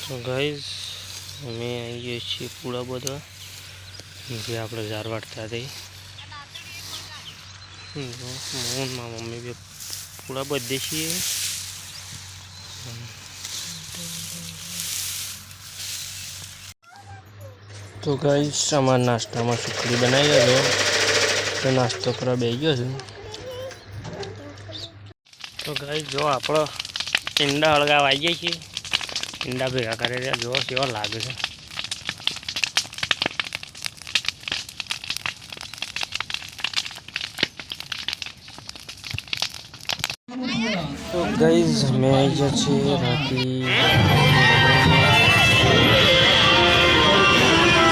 તો ગાઈઝ અમે આવીએ છીએ પૂળા બધા જે આપણે ઝાર વાટતા હતી હું મારા મમ્મી બી પૂળા બધે છીએ. તો ગાઈઝ અમારા નાસ્તામાં સુખડી બનાવી હતો તો નાસ્તો કરવા બેસી ગયો છે. તો ગાઈઝ જો આપણો ઈંડા હળગાવા આવી જાય છીએ. ઈંડા ભેગા કરે છે જો કેવા લાગે છે. તો ગાઈઝ મેં આવી ગયા છીએ રાતી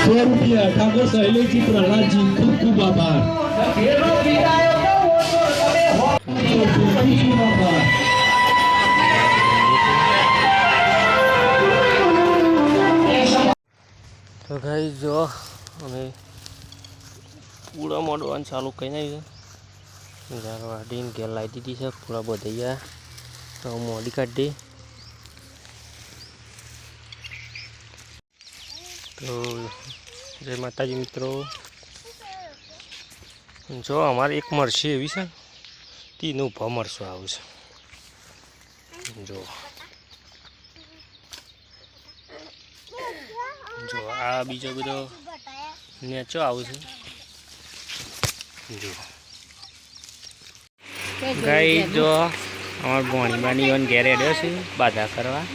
100 રૂપિયા ઠાકોર શૈલેજી પ્રહલાદજી ખૂબ ખૂબ આભાર. તો ગાઈઝ જો અમે પૂળા મોડવાનું ચાલુ કરી નાખ્યું છે. ઝાર વાટીને ઘેર લાવી દીધી છે. પૂળા બધાઈ ગયા તો મોડી કાઢી. તો જય માતાજી મિત્રો. જો અમારે એક મળશે એવી છે તીનું ઉભા મળશો આવશે. જો જો આ બીજો બધો નેચો આવશે. જો ગાઈ જો અમાર ભોણી બાની ઓન ઘેર હેડ્યો છે બાધા કરવા.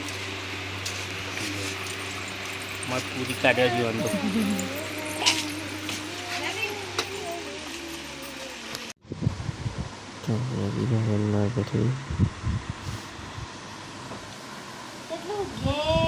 મત પૂરી કાઢ્યો છે ઓન તો. કેટલું ઘેર